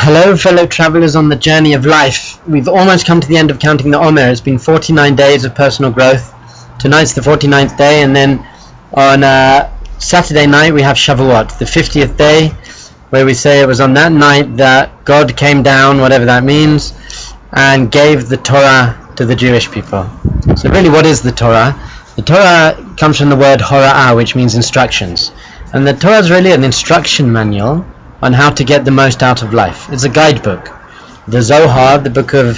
Hello fellow travellers on the journey of life. We've almost come to the end of counting the Omer. It's been 49 days of personal growth. Tonight's the 49th day, and then on Saturday night we have Shavuot, the 50th day, where we say it was on that night that God came down, whatever that means, and gave the Torah to the Jewish people. So really, what is the Torah? The Torah comes from the word hora'ah, which means instructions. And the Torah is really an instruction manual on how to get the most out of life. It's a guidebook. The Zohar, the book of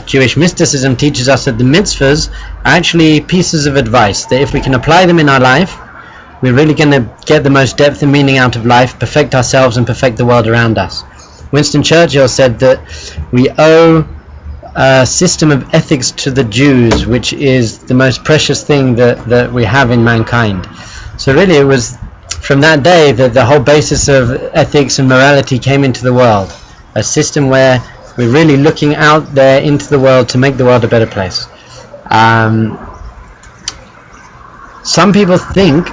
Jewish mysticism, teaches us that the mitzvahs are actually pieces of advice, that if we can apply them in our life, we're really going to get the most depth and meaning out of life, perfect ourselves and perfect the world around us. Winston Churchill said that we owe a system of ethics to the Jews, which is the most precious thing that we have in mankind. So really it was from that day that the whole basis of ethics and morality came into the world. A system where we're really looking out there into the world to make the world a better place. Some people think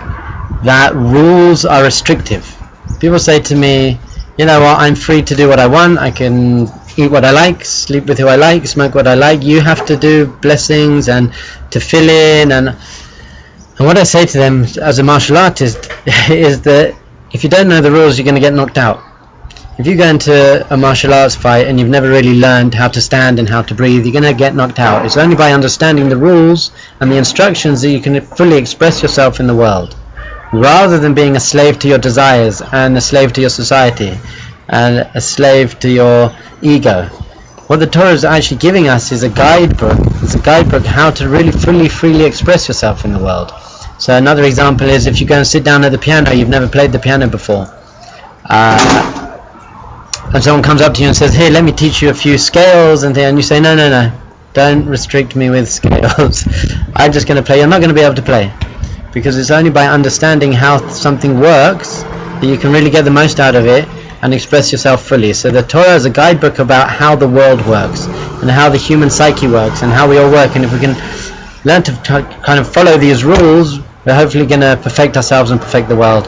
that rules are restrictive. People say to me, you know what, I'm free to do what I want, I can eat what I like, sleep with who I like, smoke what I like, you have to do blessings and to fill in. And what I say to them as a martial artist is that if you don't know the rules, you're going to get knocked out. If you go into a martial arts fight and you've never really learned how to stand and how to breathe, you're going to get knocked out. It's only by understanding the rules and the instructions that you can fully express yourself in the world, rather than being a slave to your desires and a slave to your society and a slave to your ego. What the Torah is actually giving us is a guidebook. It's a guidebook how to really freely express yourself in the world. So another example is if you go and sit down at the piano, you've never played the piano before, and someone comes up to you and says, hey, let me teach you a few scales, and you say, no, don't restrict me with scales. I'm just going to play. You're not going to be able to play, because it's only by understanding how something works that you can really get the most out of it and express yourself fully. So the Torah is a guidebook about how the world works and how the human psyche works and how we all work. And if we can learn to kind of follow these rules, we're hopefully going to perfect ourselves and perfect the world.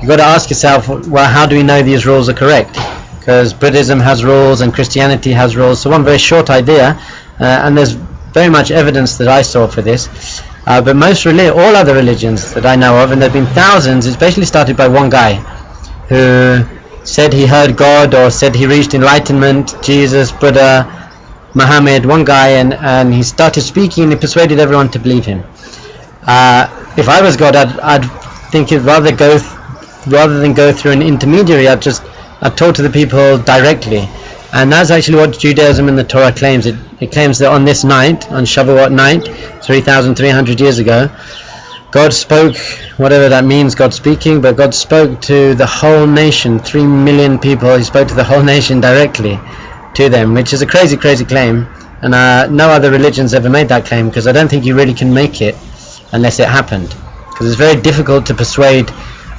You've got to ask yourself, well, how do we know these rules are correct? Because Buddhism has rules and Christianity has rules. So one very short idea, and there's very much evidence that I saw for this, but all other religions that I know of, and there have been thousands, it's basically started by one guy who said he heard God or said he reached enlightenment, Jesus, Buddha, Muhammad, one guy, and he started speaking and he persuaded everyone to believe him. If I was God, I'd think rather than go through an intermediary, I'd talk to the people directly. And that's actually what Judaism and the Torah claims. It claims that on this night, on Shavuot night, 3,300 years ago, God spoke, whatever that means, God speaking, but God spoke to the whole nation, 3 million people. He spoke to the whole nation directly to them, which is a crazy claim. And no other religion's ever made that claim, because I don't think you really can make it unless it happened. Because it's very difficult to persuade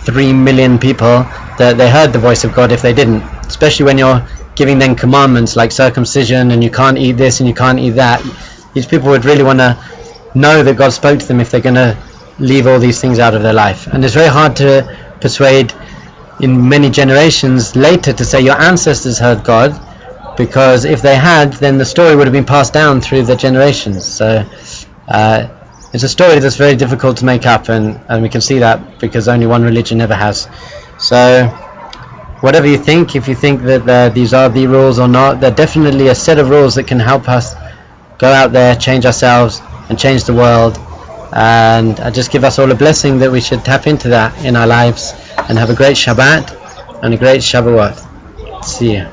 3 million people that they heard the voice of God if they didn't, especially when you're giving them commandments like circumcision and you can't eat this and you can't eat that. These people would really want to know that God spoke to them if they're going to leave all these things out of their life. And it's very hard to persuade in many generations later to say your ancestors heard God, because if they had, then the story would have been passed down through the generations. So it's a story that's very difficult to make up, and we can see that because only one religion ever has. So whatever you think, if you think that these are the rules or not, they're definitely a set of rules that can help us go out there, change ourselves and change the world. And I just give us all a blessing that we should tap into that in our lives and have a great Shabbat and a great Shavuot. See you.